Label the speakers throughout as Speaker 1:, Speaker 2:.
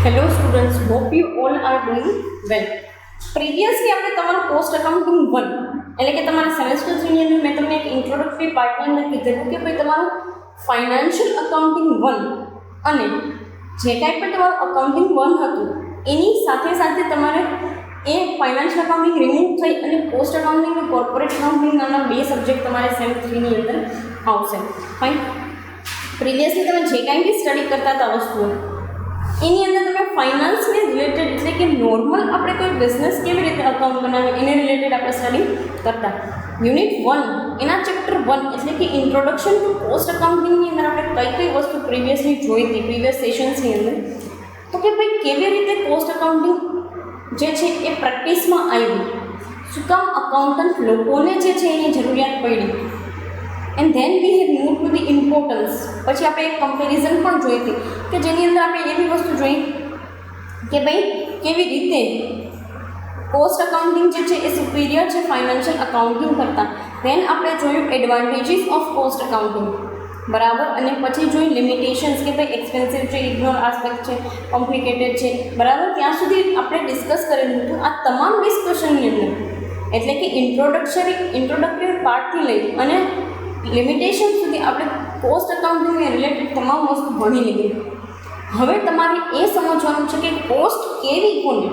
Speaker 1: Hello students, hope you all are doing well. Previously આપણે તમારું cost accounting 1 એટલે કે તમારા સેમેસ્ટર 3 ની અંદર મેં તમને એક ઇન્ટ્રોડક્ટરી પાર્ટની અંદર કીધેલું કે ભાઈ તમારું ફાઇનાન્શિયલ અકાઉન્ટિંગ 1 અને જે કાંઈ પણ તમારું અકાઉન્ટિંગ 1 હતું એની સાથે સાથે તમારે એ ફાઇનાન્શિયલ અકાઉન્ટિંગ રિમૂવ થઈ અને કોસ્ટ અકાઉન્ટિંગ અને કોર્પોરેટ અકાઉન્ટિંગ નામના બે સબ્જેક્ટ તમારે સેમ 3 ની અંદર આવશે. ફાઇન. પ્રીવિયસલી તમે જે કાંઈ બી સ્ટડી કરતા હતા વસ્તુઓ એની અંદર તમે ફાઇનાન્સને રિલેટેડ એટલે કે નોર્મલ આપણે કોઈ બિઝનેસ કેવી રીતે અકાઉન્ટ બનાવે એને રિલેટેડ આપણે સ્ટડી કરતા. યુનિટ 1 એના ચેપ્ટર 1 એટલે કે ઇન્ટ્રોડક્શન ટુ કોસ્ટ અકાઉન્ટિંગની અંદર આપણે કઈ વસ્તુ પ્રીવિયસલી જોઈ હતી પ્રીવિયસ સેશન્સની અંદર, તો કે ભાઈ કેવી રીતે કોસ્ટ અકાઉન્ટિંગ જે છે એ પ્રેક્ટિસમાં આવ્યું, શું કામ અકાઉન્ટન્ટ લોકોને જે છે એની જરૂરિયાત પડી, and then we have move to the importance. પછી આપણે એક કમ્પેરિઝન પણ જોઈ હતી કે જેની અંદર આપણે એવી વસ્તુ જોઈ કે ભાઈ કેવી રીતે કોસ્ટ અકાઉન્ટિંગ જે છે એ સુપિરિયર છે ફાઇનાન્શિયલ અકાઉન્ટિંગ કરતાં. ધેન આપણે જોયું એડવાન્ટેજીસ ઓફ કોસ્ટ અકાઉન્ટિંગ, બરાબર, અને પછી જોઈ લિમિટેશન્સ કે ભાઈ એક્સપેન્સિવ છે, ઇગ્નોર આસ્પેક્ટ છે, કોમ્પ્લિકેટેડ છે, બરાબર. ત્યાં સુધી આપણે ડિસ્કસ કરેલું હતું. આ તમામ ડિસ્કશનની અંદર એટલે કે ઇન્ટ્રોડક્ટરી પાર્ટથી લઈ અને લિમિટેશન સુધી આપણે કોસ્ટ અકાઉન્ટિંગને રિલેટેડ તમામ વસ્તુ ભણી લીધી. હવે તમારે એ સમજવાનું છે કે કોસ્ટ કેવી કોને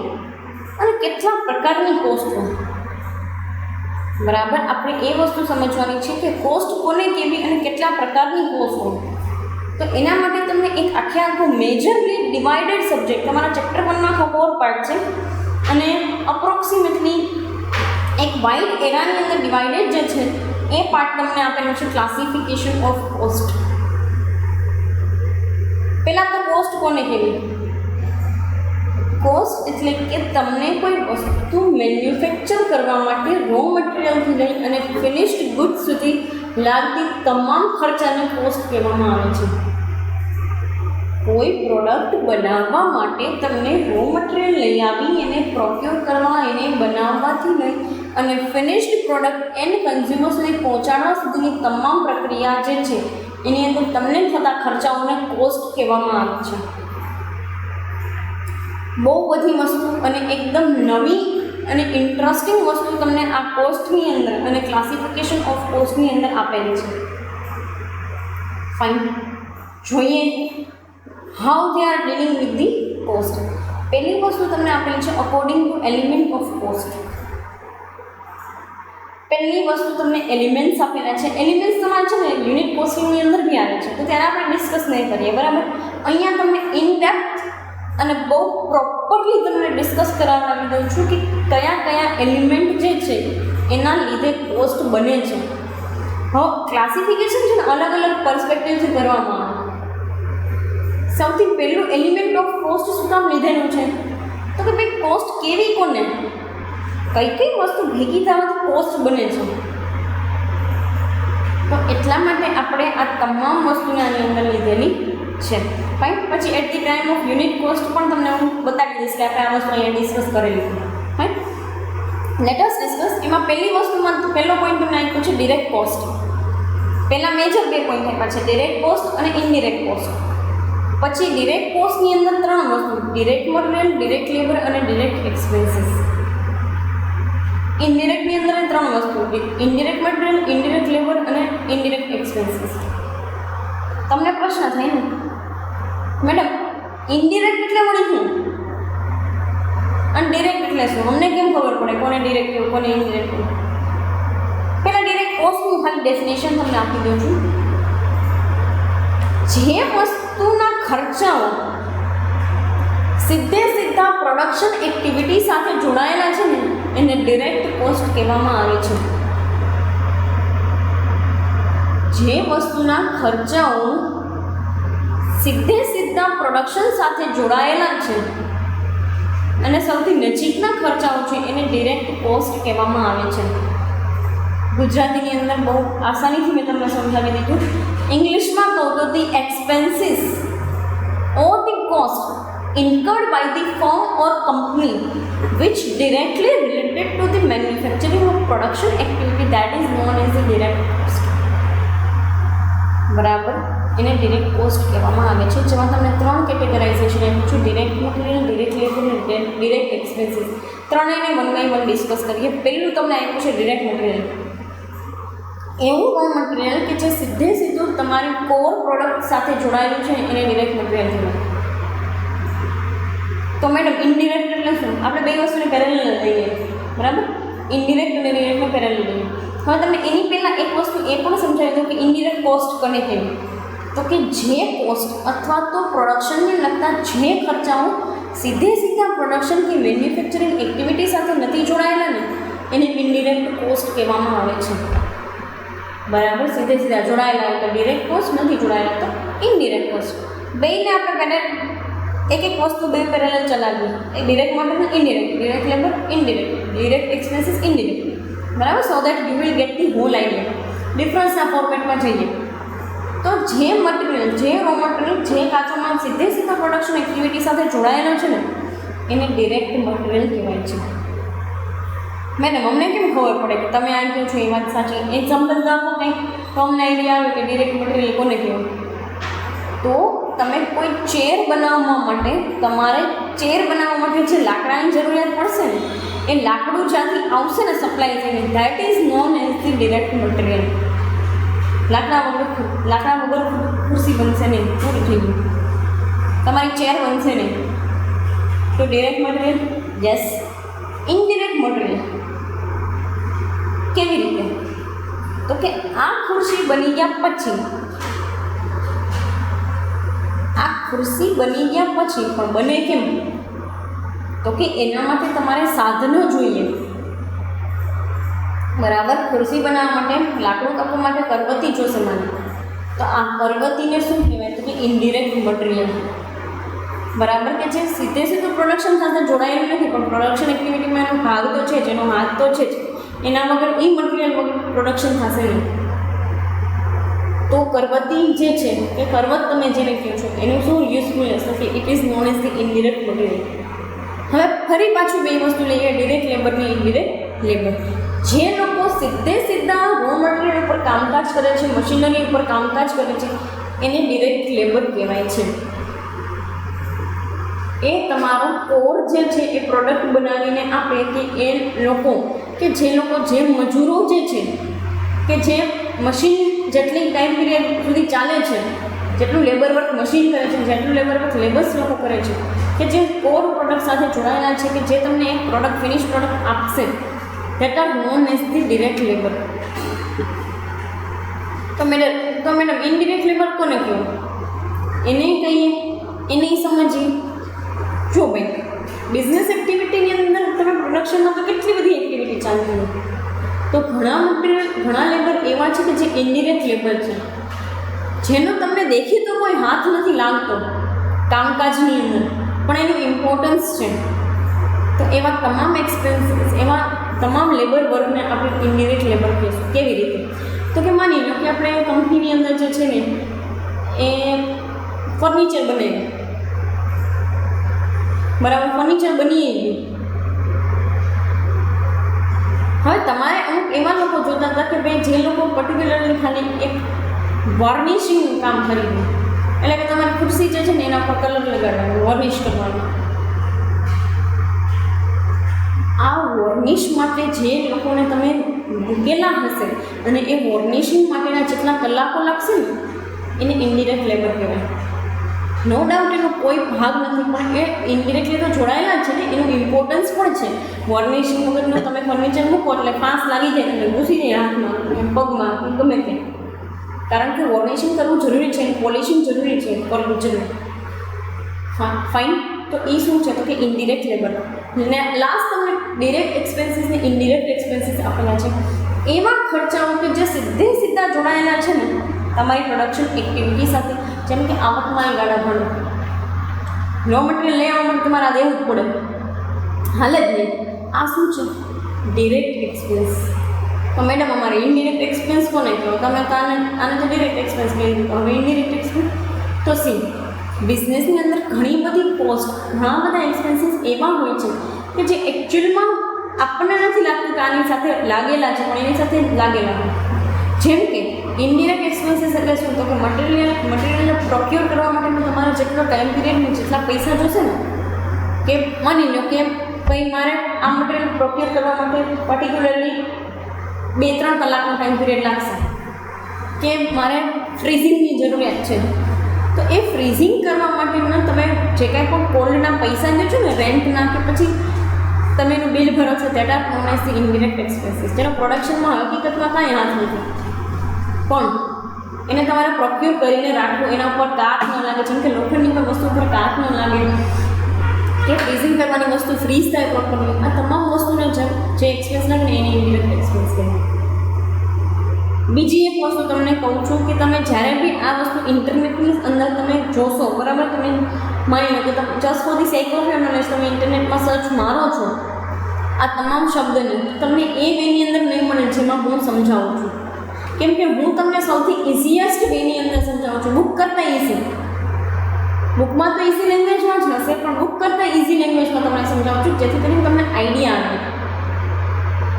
Speaker 1: અને કેટલા પ્રકારની કોસ્ટ હોય, બરાબર. આપણે એ વસ્તુ સમજવાની છે કે કોસ્ટ કોને કેવી અને કેટલા પ્રકારની કોસ્ટ હોય. તો એના માટે તમને એક આખો મેજરલી ડિવાઇડેડ સબ્જેક્ટ તમારા ચેપ્ટર 1માં આખો 4 પાર્ટ છે અને અપ્રોક્સિમેટલી એક વાઇડ એરાની અંદર ડિવાઇડેડ જે છે એ પાર્ટ તમને આપેલું છે ક્લાસિફિકેશન ઓફ કોસ્ટ. પહેલાં તો કોસ્ટ કોને કહેવી? કોસ્ટ એટલે કે તમને કોઈ વસ્તુ મેન્યુફેક્ચર કરવા માટે રો મટીરિયલથી લઈ અને ફિનિશ્ડ ગુડ સુધી લાગતી તમામ ખર્ચાને કોસ્ટ કહેવામાં આવે છે. કોઈ પ્રોડક્ટ બનાવવા માટે તમને રો મટીરિયલ લઈ આવી એને પ્રોક્યોર કરવા, એને બનાવવાથી લઈ અને ફિનિશ્ડ પ્રોડક્ટ એન્ડ કન્ઝ્યુમર સુધી પહોંચાડવા સુધીની તમામ પ્રક્રિયા જે છે એની અંદર તમને થતા ખર્ચાઓને કોસ્ટ કહેવામાં આવે છે. બહુ બધી વસ્તુ અને એકદમ નવી અને ઇન્ટરેસ્ટિંગ વસ્તુ તમને આ કોસ્ટની અંદર અને ક્લાસિફિકેશન ઓફ કોસ્ટની અંદર આપેલી છે. ફાઇન. જોઈએ how they are dealing with the cost. પહેલી વસ્તુ તમને આપેલી છે according two element of cost. પહેલી વસ્તુ તમને એલિમેન્ટ્સ આપેલા છે. એલિમેન્ટ્સ તમારે છે ને યુનિટ કોસ્ટિંગની અંદર બી આવે છે, તો ત્યારે આપણે ડિસ્કસ નહીં કરીએ, બરાબર. અહીંયા તમને ઇન ડેપ્થ અને બહુ પ્રોપરલી તમને ડિસ્કસ કરાવડાવી દઉં છું કે કયા કયા એલિમેન્ટ જે છે એના લીધે કોસ્ટ બને છે. હવે ક્લાસિફિકેશન છે ને અલગ અલગ પર્સપેક્ટિવથી કરવામાં આવે. સૌથી પહેલું એલિમેન્ટ ઓફ કોસ્ટ શું કામ લીધેલું છે, તો કે ભાઈ કોસ્ટ કેવી કોને, કઈ વસ્તુ ભેગી થવાથી કોસ્ટ બને છે. તો એટલા માટે આપણે આ તમામ વસ્તુને આની અંદર લીધેલી છે. ફાઇન. પછી at the time of unit cost પણ તમને હું બતાવી દઈશ કે આપણે આ વસ્તુ અહીંયા ડિસ્કસ કરેલી છે. ફાઇન. Let us discuss. એમાં પહેલી વસ્તુમાં પહેલો પોઈન્ટ તમને આપ્યો છે ડિરેક્ટ કોસ્ટ. પહેલાં મેજર બે પોઈન્ટ આપ્યા છે, ડિરેક્ટ કોસ્ટ અને ઇનડિરેક્ટ કોસ્ટ. પછી ડિરેક્ટ કોસ્ટની અંદર 3 વસ્તુ, ડિરેક્ટ મટીરિયલ, ડિરેક્ટ લેબર અને ડિરેક્ટ એક્સપેન્સીસ. ઇનડિરેક્ટની અંદર 3 વસ્તુ, ઇનડિરેક્ટ મટીરિયલ, ઇનડિરેક્ટ લેબર અને ઇનડિરેક્ટ એક્સપેન્સીસ. તમને પ્રશ્ન થાય ને મેડમ ઇનડિરેક્ટ એટલે વળી શું અને ડિરેક્ટ એટલે શું, અમને કેમ ખબર પડે કોને ડિરેક્ટ કહેવું કોને ઇનડિરેક્ટ કહેવું? પહેલાં ડિરેક્ટ કોસ્ટનું ખાલી ડેફિનેશન તમને આપી દઉં છું. જે વસ્તુના ખર્ચાઓ સીધા પ્રોડક્શન એક્ટિવિટી સાથે જોડાયેલા છે ને એને ડિરેક્ટ કોસ્ટ કહેવામાં આવે છે. જે વસ્તુના ખર્ચાઓ સીધા પ્રોડક્શન સાથે જોડાયેલા છે અને સૌથી નજીકના ખર્ચાઓ છે એને ડિરેક્ટ કોસ્ટ કહેવામાં આવે છે. ગુજરાતીની અંદર બહુ આસાનીથી મેં તમને સમજાવી દીધું. ઇંગ્લિશમાં કહું તો the expenses or the cost incurred by the firm or company which directly related to the manufacturing of production activity that is known as the direct cost. બરાબર. એને ડિરેક્ટ કોસ્ટ કહેવામાં આવે છે, જેમાં તમને 3 કેટેગરાઇઝેશન આપ્યું છું ડિરેક્ટ મટીરિયલ, ડિરેક્ટ લેબર અને ડિરેક્ટ એક્સપેન્સીસ. ત્રણેયને વન બાય વન ડિસ્કસ કરીએ. પહેલું તમને આપ્યું છે ડિરેક્ટ મટીરિયલ. એવું રો મટીરિયલ કે જે સીધું તમારી કોર પ્રોડક્ટ સાથે જોડાયેલું છે એને ડિરેક્ટ મટીરિયલ કહેવાય. તો મેડમ ઇનડિરેક્ટ એટલે શું? આપણે બે વસ્તુને પેરેલલ લઈએ, બરાબર? ઇનડિરેક્ટ અને ડિરેક્ટને પેરેલલ લઈએ. હવે તમને એની પહેલાં એક વસ્તુ એ પણ સમજાવી દઉં કે ઇનડિરેક્ટ કોસ્ટ કોને કહેવાય. તો કે જે કોસ્ટ અથવા તો પ્રોડક્શનને લગતા જે ખર્ચાઓ સીધા પ્રોડક્શન કે મેન્યુફેક્ચરિંગ એક્ટિવિટી સાથે નથી જોડાયેલા ને એને ઇનડિરેક્ટ કોસ્ટ કહેવામાં આવે છે. બરાબર? સીધા જોડાયેલા હોય તો ડિરેક્ટ કોસ્ટ, નથી જોડાયેલા તો ઇનડિરેક્ટ કોસ્ટ. બેયને આપણે એક વસ્તુ બે પેરેલલ ચલાવીએ. એ direct material, indirect, direct labour, indirect, direct expenses, indirect. બરાબર? So that you will get the whole idea. ડિફરન્સના ફોર્મેટમાં જઈએ તો જે મટીરિયલ, જે રો મટીરિયલ, જે કાચો માલ સીધા પ્રોડક્શન એક્ટિવિટી સાથે જોડાયેલો છે ને એને ડિરેક્ટ મટીરિયલ કહેવાય છે. મેડમ અમને કેમ ખબર પડે કે તમે આ કહો છો એ વાત સાચી? એક્ઝામ્પલ આપો કંઈક તો અમને આઈડિયા આવે કે ડિરેક્ટ મટીરિયલ કોને કહેવાય. તો તમે કોઈ ચેર બનાવવા માટે, તમારે ચેર બનાવવા માટે જે લાકડાની જરૂરિયાત પડશે ને એ લાકડું જ્યાંથી આવશે ને સપ્લાય થઈને, that is known as the direct material. લાકડા વગર ખુરશી બનશે નહીં, પૂરું થઈ ગયું. તમારી ચેર બનશે નહીં. તો direct material, yes. Indirect material કેવી રીતે? તો કે આ ખુરશી બની ગયા પછી, પણ બને કેમ? તો કે એના માટે તમારે સાધનો જોઈએ. બરાબર? ખુરશી બનાવવા માટે, લાકડું કાપવા માટે કરવતી જોશે મને. તો આ કરવતીને શું કહેવાય? તો કે ઇનડિરેક્ટ મટીરિયલ. બરાબર? કે જે સીધું પ્રોડક્શન સાથે જોડાયેલું નથી પણ પ્રોડક્શન એક્ટિવિટીમાં એનો ભાગ તો છે જ, એનો હાથ તો છે જ. એના વગર એ મટીરિયલ વગર પ્રોડક્શન થશે નહીં. તો કરવતી જે છે એ કરવત તમે જેને કહો છો એનું શું યુઝફુલનેસ? તો કે it is known as the indirect material. હવે ફરી પાછું બે વસ્તુ લઈએ, ડિરેક્ટ લેબર ને ઇનડિરેક્ટ લેબર. જે લોકો સીધા રો મટીરિયલ ઉપર કામકાજ કરે છે, મશીનરી ઉપર કામકાજ કરે છે એને ડિરેક્ટ લેબર કહેવાય છે. એ તમારો કોર જે છે એ પ્રોડક્ટ બનાવીને આપે કે એ લોકો કે જે મજૂરો જે છે કે જે મશીન જેટલી ટાઈમ પીરિયડ સુધી ચાલે છે, જેટલું લેબર વર્ક મશીન કરે છે, જેટલું લેબર વર્ક લેબર્સ લોકો કરે છે, કે જે કોર પ્રોડક્ટ સાથે જોડાયેલા છે, કે જે તમને એક પ્રોડક્ટ, ફિનિશ પ્રોડક્ટ આપશે, that are known as the direct labour. તો મેડમ ઇનડિરેક્ટ લેબર કોને કહેવું? એને કહીએ, એને સમજીએ. જો ભાઈ, બિઝનેસ એક્ટિવિટીની અંદર તમે પ્રોડક્શનમાં તો કેટલી બધી એક્ટિવિટી ચાલતી હોય. તો ઘણા લેબર એવા છે કે જે ઇનડિરેક્ટ લેબર છે, જેનો તમને દેખીતો કોઈ હાથ નથી લાગતો કામકાજની અંદર, પણ એનું ઇમ્પોર્ટન્સ છે. તો એવા તમામ એક્સપેન્સીસ, એવા તમામ લેબર વર્કને આપણે ઇનડિરેક્ટ લેબર કહીશું. કેવી રીતે? તો કે માની લો કે આપણે કંપનીની અંદર જે છે ને એ ફર્નિચર બનાવ્યું, બરાબર? ફર્નિચર બની ગયું. હવે તમારે અમુક એવા લોકો જોતા હતા કે ભાઈ જે લોકો પર્ટિક્યુલરલી ખાલી એક વોર્નિશિંગનું કામ કરી દે, એટલે કે તમારી ખુરશી જે છે ને એના પર કલર લગાડવાનો, વોર્નિશ કરવાનો. આ વોર્નિશ માટે જે લોકોને તમે મૂકેલા હશે અને એ વોર્નિશિંગ માટેના જેટલા કલાકો લાગશે ને એને ઇનડિરેક્ટ લેબર કહેવાય. નો ડાઉટ એનો કોઈ ભાગ નથી, પણ એ ઇનડિરેક્ટલી તો જોડાયેલા છે ને, એનું ઇમ્પોર્ટન્સ પણ છે. વોર્નિશિંગ વગરનું તમે ફર્નિચર મૂકો એટલે ફાંસ લાગી જાય, તમે ઘૂસી જાય હાથમાં, પગમાં, ગમે તે. કારણ કે વોર્નિશિંગ કરવું જરૂરી છે, પોલિશિંગ જરૂરી છે, કરવું જરૂરી. હા, ફાઇન. તો એ શું છે? તો કે ઇનડિરેક્ટ લેબર. ને લાસ્ટ તમને ડિરેક્ટ એક્સપેન્સીસ ને ઇનડિરેક્ટ એક્સપેન્સીસ આપેલા છે. એવા ખર્ચાઓ કે જે સીધા જોડાયેલા છે ને તમારી પ્રોડક્શન એક્ટિવિટી સાથે, જેમ કે આવકમાં ગાળા ભણો, રો મટીરિયલ લઈ આવવા માટે તમારે આ દેવું જ પડે, હાલે જ નહીં. આ શું છે? Direct expense. તો મેડમ અમારે ઇનડિરેક્ટ એક્સપેન્સ કોને કહો? તમે તો આને તો ડિરેક્ટ એક્સપેન્સ કહી દીધું. હવે ઇનડિરેક્ટ એક્સપેન્સ તો બિઝનેસની અંદર ઘણી બધી કોસ્ટ, ઘણા બધા એક્સપેન્સીસ એવા હોય છે કે જે એકચ્યુઅલમાં આપણને નથી લાગતું કે આની સાથે લાગેલા છે, પણ એની સાથે લાગેલા હોય. જેમ કે ઇનડિરેક્ટ એક્સપેન્સીસ એટલે શું, તો કે મટીરિયલને પ્રોક્યોર કરવા માટે તમારે જેટલો ટાઈમ પીરિયડ જેટલા પૈસા જોશે ને, કે માની લો કે ભાઈ મારે આ મટીરિયલ પ્રોક્યોર કરવા માટે પર્ટિક્યુલરલી 2-3 કલાકનો ટાઈમ પીરિયડ લાગશે, કે મારે ફ્રીઝિંગની જરૂરિયાત છે, તો એ ફ્રીઝિંગ કરવા માટેના તમે જે કાંઈ પણ કોલ્ડના પૈસા લો છો ને, રેન્ટના કે પછી તમે એનું બિલ ભરો છો, that R known as the indirect expenses, જેનો પ્રોડક્શનમાં હકીકતમાં કાંઈ હાથ નથી, પણ એને તમારે પ્રોક્યોર કરીને રાખવું, એના ઉપર કાચ ન લાગે, જેમ કે લોખંડની કોઈ વસ્તુ ઉપર કાચ ન લાગે, કે ફ્રીઝિંગ કરવાની વસ્તુ ફ્રીઝ થાય પ્રોપરલી, આ તમામ વસ્તુને જે એક્સપેન્સ લાગે ને એને ઇનડિરેક્ટ એક્સપેન્સ કહેવાય. બીજી એક વસ્તુ તમને કહું છું કે તમે જ્યારે બી આ વસ્તુ ઇન્ટરનેટની અંદર તમે જોશો, બરાબર, તમે માની લો કે તમે just for the sec of your knowledge તમે ઇન્ટરનેટમાં સર્ચ મારો છો આ તમામ શબ્દને, તમને એ વેની અંદર નહીં મળે જેમાં હું સમજાવું છું, કેમ કે હું તમને સૌથી ઇઝીએસ્ટ વેની અંદર સમજાવું છું, બુક કરતાં ઇઝી. બુકમાં તો ઇઝી લેંગ્વેજમાં જ હશે, પણ બુક કરતાં ઇઝી લેંગ્વેજમાં તમને સમજાવું છું, જેથી કરીને તમને આઈડિયા આવે.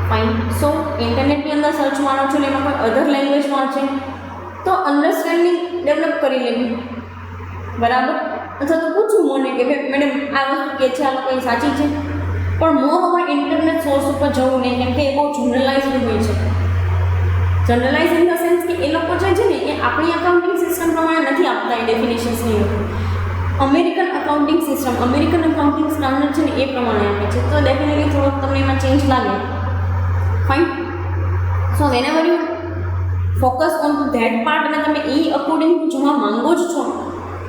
Speaker 1: ફાઇન. સો ઇન્ટરનેટની અંદર સર્ચ મારો છો ને એમાં કોઈ અધર લેંગ્વેજમાં છે તો અન્ડરસ્ટેન્ડિંગ ડેવલપ કરી લેવી, બરાબર. અથવા તો પૂછું મને કે ભાઈ મેડમ આ વસ્તુ કે છે આ લોકો એ સાચી છે, પણ મોર ઓવર ઇન્ટરનેટ સોર્સ ઉપર જવું નહીં, કેમ કે એ બહુ જનરલાઇઝડ હોય છે. જનરલાઇઝ ઇન ધ સેન્સ કે એ લોકો જે છે ને એ આપણી અકાઉન્ટિંગ સિસ્ટમ પ્રમાણે નથી આપતા એ ડેફિનેશન્સની લોકો. American accounting system, American accounting standard છે ને એ પ્રમાણે આપે છે, તો ડેફિનેટલી થોડોક તમને એમાં ચેન્જ લાગે. Fine. So વેનેવર you focus on two that part અને તમે એ અકોર્ડિંગ જવા માંગો જ છો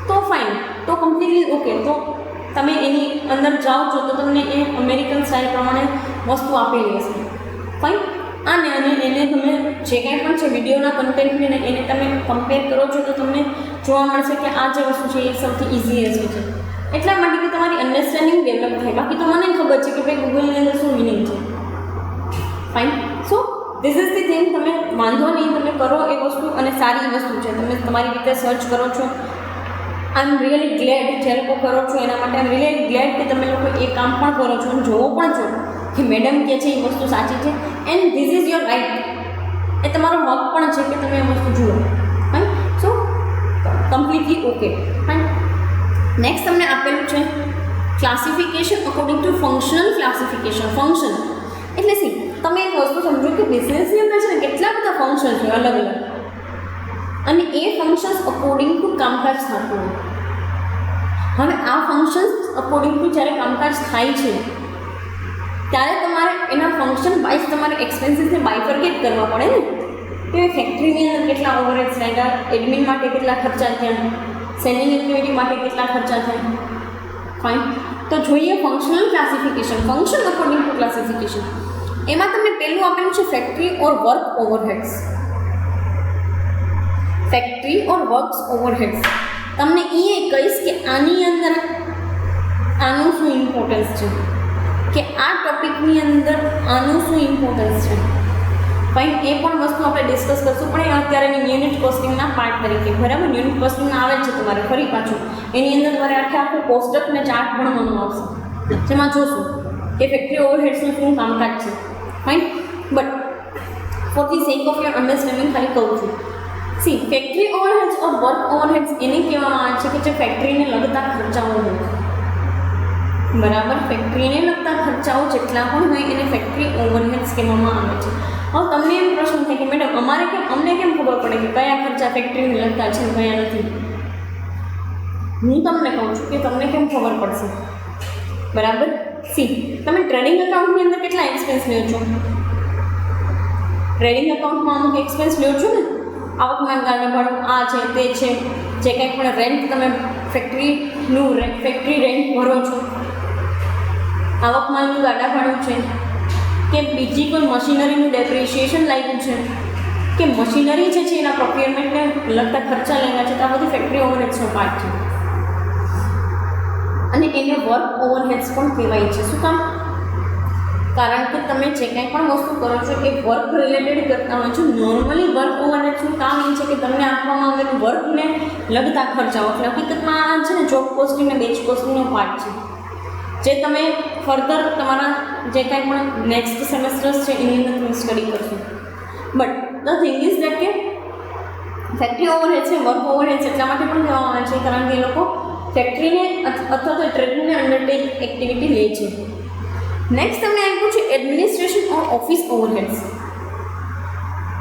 Speaker 1: તો ફાઇન, તો કમ્પ્લીટલી ઓકે, તો તમે એની અંદર જાઓ છો તો તમને એ અમેરિકન સ્ટાઇલ પ્રમાણે વસ્તુ આપેલી હશે. ફાઇન. અને એને તમે જે કાંઈ પણ છે વિડીયોના કન્ટેન્ટને એને તમે કમ્પેર કરો છો તો તમને જોવા મળશે કે આ જે વસ્તુ છે એ સૌથી ઇઝીએસ્ટ છે, એટલા માટે કે તમારી અન્ડરસ્ટેન્ડિંગ ડેવલપ થાય. બાકી તો મને ખબર છે કે ભાઈ ગૂગલની અંદર શું મિનિંગ છે. Fine. So this is the thing, તમે વાંધો નહીં, તમે કરો એ વસ્તુ અને સારી વસ્તુ છે, તમે તમારી રીતે સર્ચ કરો છો. આઈ એમ રિયલી ગ્લેડ જે લોકો કરો છો એના માટે આઈ એમ રિયલી ગ્લેડ કે તમે લોકો એ કામ પણ કરો છો અને જોવો પણ છો કે મેડમ કહે છે એ વસ્તુ સાચી છે, and this is your right. એ તમારો હક પણ છે કે તમે એ વસ્તુ જુઓ. Fine. So completely okay. Fine. Next તમને આપેલું છે classification according to functional classification. Function એટલે શું, તમે એક વસ્તુ સમજો કે બિઝનેસની અંદર છે ને કેટલા બધા ફંક્શન છે અલગ અલગ, અને એ ફંક્શન્સ અકોર્ડિંગ ટુ કામકાજ થતું હોય. હવે આ ફંક્શન્સ અકોર્ડિંગ ટુ જ્યારે કામકાજ થાય છે ત્યારે તમારે એના ફંક્શન વાઇઝ તમારે એક્સપેન્સીસને બાયફર્કેટ કરવા પડે ને, કે ફેક્ટરીની અંદર કેટલા ઓવરહેડ્સ લાગ્યા, એડમિન માટે કેટલા ખર્ચા થયા, સેલિંગ એક્ટિવિટી માટે કેટલા ખર્ચા થયા. ફાઇન. તો જોઈએ functional classification, function according to classification. એમાં તમને પહેલું આપેલું છે ફેક્ટરી ઓર વર્ક ઓવરહેડ્સ. ફેક્ટરી ઓર વર્ક્સ ઓવરહેડ્સ. તમને એ કહીશ કે આની અંદર આનું શું ઇમ્પોર્ટન્સ છે, કે આ ટોપિકની અંદર આનું શું ઇમ્પોર્ટન્સ છે. ફાઇન. એ પણ વસ્તુ આપણે ડિસ્કસ કરશું, પણ એ અત્યારે યુનિટ કોસ્ટિંગના પાર્ટ તરીકે, બરાબર. યુનિટ કોસ્ટિંગમાં આવે છે તમારે ફરી પાછું એની અંદર તમારે આખું કોષ્ટકને ચાર્ટ ભણવાનું આવશે, જેમાં જોશું કે ફેક્ટરી ઓવરહેડ્સનું શું કામકાજ છે. Fine. But for the sec of your understanding ખાલી કહું છું. સી, ફેક્ટરી ઓવરહેડ્સ ઓર વર્ક ઓવરહેડ્સ એને કહેવામાં આવે છે કે જે ફેક્ટરીને લગતા ખર્ચાઓ હોય, બરાબર. ફેક્ટરીને લગતા ખર્ચાઓ જેટલા પણ હોય એને ફેક્ટરી ઓવરહેડ્સ કહેવામાં આવે છે. હવે તમને એમ પ્રશ્ન થાય કે મેડમ અમને કેમ ખબર પડે કે કયા ખર્ચા ફેક્ટરીને લગતા છે કયા નથી? હું તમને કહું છું કે તમને કેમ ખબર પડશે, બરાબર. સી, તમે ટ્રેડિંગ અકાઉન્ટની અંદર કેટલા એક્સપેન્સ લ્યો છો? ટ્રેડિંગ અકાઉન્ટમાં અમુક એક્સપેન્સ લ્યો છો ને, આવકના ગાળા ભાડું આ છે તે છે, જે કંઈ પણ રેન્ટ તમે ફેક્ટરી રેન્ટ ભરો છો, આવકમાલનું ગાડા ભાડું છે, કે બીજી કોઈ મશીનરીનું ડેપ્રિશિએશન લાગ્યું છે, કે મશીનરી જે છે એના પ્રોક્યોરમેન્ટને લગતા ખર્ચા લેવા છે, તો આ બધી ફેક્ટરી ઓવરહેડ્સનો પાર્ટ છે. અને એને વર્ક ઓવરહેડ્સ પણ કહેવાય છે. શું કામ? કારણ કે તમે જે કંઈ પણ વસ્તુ કરો છો એ વર્ક રિલેટેડ કરતા હોય છો. નોર્મલી વર્ક ઓવરહેડ્સનું કામ એ છે કે તમને આપવામાં આવેલું વર્કને લગતા ખર્ચાઓ, એટલે હકીકતમાં આ છે ને જોબ કોસ્ટિંગ અને બેચ કોસ્ટિંગનો પાર્ટ છે, જે તમે ફર્ધર તમારા જે કાંઈ પણ નેક્સ્ટ સેમેસ્ટર્સ છે એની અંદર તમે સ્ટડી કરશો. But the thing is that કે ફેક્ટરી ઓવરહેડ છે, વર્ક ઓવરહેડ છે એટલા માટે પણ કહેવામાં આવે છે કારણ કે એ લોકો ફેક્ટરીને અથવા તો ટ્રેડને અંડરટેક એક્ટિવિટી લે છે. નેક્સ્ટ તમને આપ્યું છે administration or office overheads.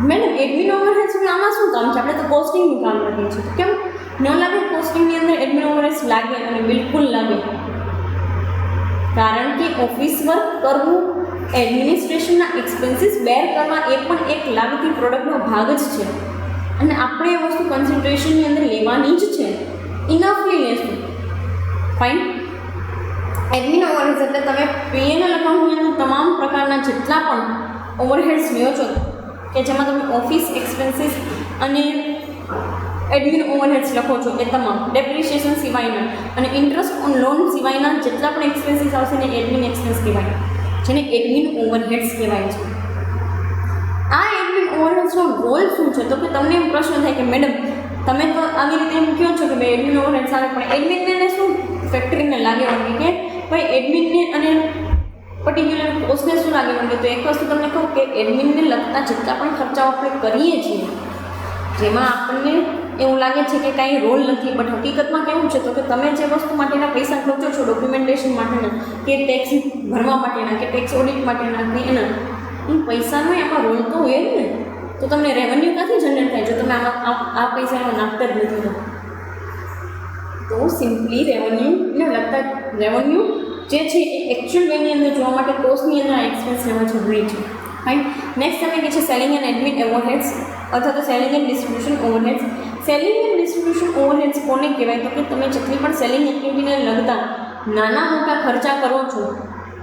Speaker 1: Madam admin overheads આમાં શું કામ છે? આપણે તો કોસ્ટિંગનું કામ કરીએ છીએ. કેમ ન લાગે કોસ્ટિંગની અંદર એડમિન ઓવરહેડ્સ લાગે? અને બિલકુલ લાગે. કારણ કે ઓફિસ વર્ક કરવું, એડમિનિસ્ટ્રેશનના એક્સપેન્સીસ બેર કરવા એ પણ એક લાગતી પ્રોડક્ટનો ભાગ જ છે અને આપણે એ વસ્તુ કન્સન્ટ્રેશનની અંદર લેવાની જ છે. ઇનફલી લેશું. ફાઇન. એડમિન ઓવરહેડ્સ એટલે તમે P&L અકાઉન્ટની અંદર તમામ પ્રકારના જેટલા પણ ઓવરહેડ્સ લ્યો છો કે જેમાં તમે ઓફિસ એક્સપેન્સીસ અને એડમિન ઓવરહેડ્સ લખો છો એ તમામ ડેપ્રિશિએશન સિવાયના અને ઇન્ટરેસ્ટ ઓન લોન સિવાયના જેટલા પણ એક્સપેન્સીસ આવશે ને એડમિન એક્સપેન્સ કહેવાય, જેને એડમિન ઓવરહેડ્સ કહેવાય છે. આ એડમિન ઓવરહેડ્સનો રોલ શું છે? તો કે તમને એમ પ્રશ્ન થાય કે મેડમ તમે તો આવી રીતે એમ કહો છો કે ભાઈ એડમિન ઓવરહેડ્સ આવે, પણ એડમિનને શું ફેક્ટરીને લાગે વળગે કે ભાઈ એડમિનને અને પર્ટિક્યુલર પોસ્ટને શું લાગે વળગે? તો એક વસ્તુ તમને કહું કે એડમિનને લગતા જેટલા પણ ખર્ચાઓ આપણે કરીએ છીએ જેમાં આપણને એવું લાગે છે કે કાંઈ રોલ નથી, બટ હકીકતમાં કેવું છે તો કે તમે જે વસ્તુ માટેના પૈસા ખર્ચો છો ડોક્યુમેન્ટેશન માટેના કે ટેક્સ ભરવા માટેના કે ટેક્સ ઓડિટ માટેના કે એના એ પૈસાનો એમાં રોલ તો હોય જ ને. તો તમને રેવન્યુ ક્યાંથી જનરેટ થાય જો તમે આમાં આ પૈસા એમાં નાખતા જ નથી? તો સિમ્પલી રેવન્યુને લગતા રેવન્યુ જે છે એ એકચ્યુઅલ વેની અંદર જોવા માટે કોસ્ટની અંદર આ એક્સપેન્સ લેવા જરૂરી છે. ફાઇન. નેક્સ્ટ તમે કહે છે સેલિંગ એન્ડ એડમિન ઓવરહેડ્સ અથવા તો selling and distribution overheads. Selling and distribution overheads કોને કહેવાય? તો કે તમે જેટલી પણ સેલિંગ એક્ટિવિટીને લગતા નાના મોટા ખર્ચા કરો છો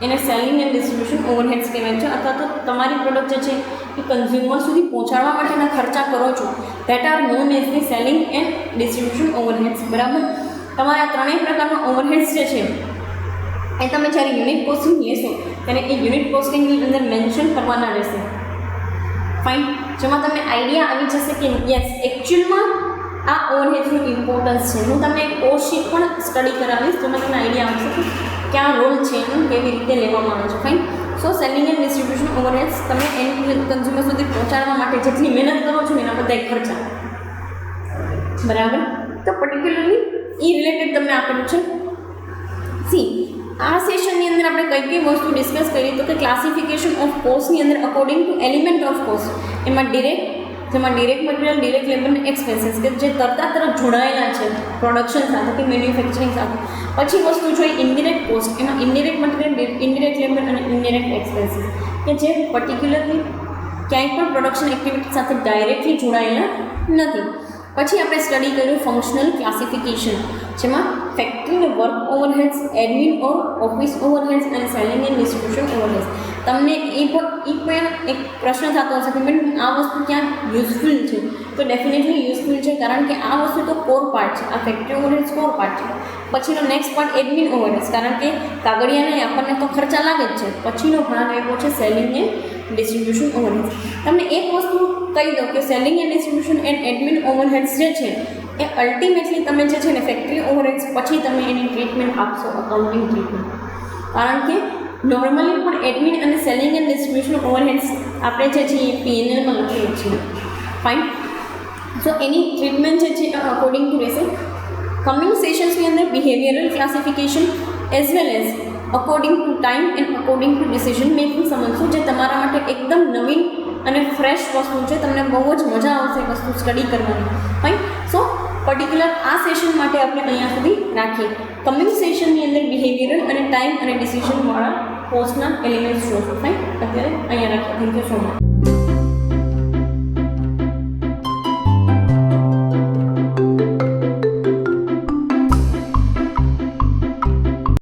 Speaker 1: એને સેલિંગ એન્ડ ડિસ્ટ્રીબ્યુશન ઓવરહેડ્સ કહેવાય છે. અથવા તો તમારી પ્રોડક્ટ જે છે એ કન્ઝ્યુમર સુધી પહોંચાડવા માટેના ખર્ચા કરો છો that R known as the selling and distribution overheads. બરાબર. તમારા ત્રણેય પ્રકારના ઓવરહેડ્સ જે છે એ તમે જ્યારે યુનિટ કોસ્ટિંગ લેશો ત્યારે એ યુનિટ કોસ્ટિંગની અંદર મેન્શન કરવાના રહેશે. ફાઇન. જેમાં તમને આઈડિયા આવી જશે કે યસ એકચ્યુઅલમાં આ ઓવરહેડ્સનું ઇમ્પોર્ટન્સ છે. હું તમને એક કોસ્ટ શીટ પણ સ્ટડી કરાવીશ જેમાં તમને આઈડિયા આવશે કે ક્યાં રોલ છે એનું, કેવી રીતે લેવામાં આવે છે. Fine. So selling and distribution overheads તમે એન્ડ કન્ઝ્યુમર સુધી પહોંચાડવા માટે જેટલી મહેનત કરો છો ને એના બધા ખર્ચા. બરાબર. તો પર્ટિક્યુલરલી એ રિલેટેડ તમને આપેલું છે. સી આ સેશનની અંદર આપણે કઈ કઈ વસ્તુ ડિસ્કસ કરી તો કે ક્લાસિફિકેશન ઓફ કોસ્ટની અંદર according to element of cost. એમાં જેમાં ડિરેક્ટ મટીરિયલ, ડિરેક્ટ લેબર અને એક્સપેન્સીસ કે જે તરત જોડાયેલા છે પ્રોડક્શન સાથે કે મેન્યુફેક્ચરિંગ સાથે. પછી વસ્તુ જોઈએ ઇન્ડિરેક્ટ કોસ્ટ. એમાં ઇન્ડિરેક્ટ મટીરિયલ, ઇન્ડિરેક્ટ લેબર અને ઇન્ડિરેક્ટ એક્સપેન્સીસ કે જે પર્ટિક્યુલરલી ક્યાંય પણ પ્રોડક્શન એક્ટિવિટી સાથે ડાયરેક્ટલી જોડાયેલા નથી. પછી આપણે સ્ટડી કર્યું ફંક્શનલ ક્લાસિફિકેશન જેમાં ફેક્ટરી વર્ક ઓવરહેડ્સ, એડમિન ઓર ઓફિસ ઓવરહેડ્સ અને સેલિંગ એન્ડ ડિસ્ટ્રીબ્યુશન ઓવરહેડ્સ. તમને એ પણ એક પ્રશ્ન થતો હશે કે મેડમ આ વસ્તુ ક્યાં યુઝફુલ છે? તો ડેફિનેટલી યુઝફુલ છે કારણ કે આ વસ્તુ તો કોર પાર્ટ છે. આ ફેક્ટરી ઓવરહેડ્સ કોર પાર્ટ છે. પછીનો નેક્સ્ટ પાર્ટ એડમિન ઓવરહેડ્સ કારણ કે કાગળિયાને આપણને તો ખર્ચા લાગે જ છે. પછીનો ભાગ આવ્યો છે સેલિંગ એન્ડ ડિસ્ટ્રીબ્યુશન ઓવરહેડ્સ. તમને એક વસ્તુ કહી દો કે selling and distribution and admin overheads જે છે એ અલ્ટિમેટલી તમે જે છે ને ફેક્ટરી ઓવરહેડ્સ પછી તમે એની ટ્રીટમેન્ટ આપશો, અકાઉન્ટિંગ ટ્રીટમેન્ટ. કારણ કે નોર્મલી પણ એડમિન અને સેલિંગ એન્ડ ડિસ્ટ્રીબ્યુશન ઓવરહેડ્સ આપણે જે છે એ P&Lમાં લખીએ છીએ. ફાઇન. સો એની ટ્રીટમેન્ટ જે છે અકોર્ડિંગ ટુ રહેશે. કમિંગ સેશન્સની અંદર behavioural classification as well as according to time and according to decision making સમજશું જે તમારા માટે એકદમ નવીન અને ફ્રેશ વસ્તુ છે. તમને બહુ જ મજા આવશે વસ્તુ સ્ટડી કરવાની. ફાઇન. સો પર્ટિક્યુલર આ સેશન માટે આપણે અહીંયા સુધી રાખીએ. કમિંગ સેશનની અંદર બિહેવિયરલ અને ટાઈમ અને ડિસિઝનવાળા કોર્સના એલિમેન્ટ્સ જોશું. ફાઇન. અત્યારે અહીંયા રાખીએ. Thank you so much.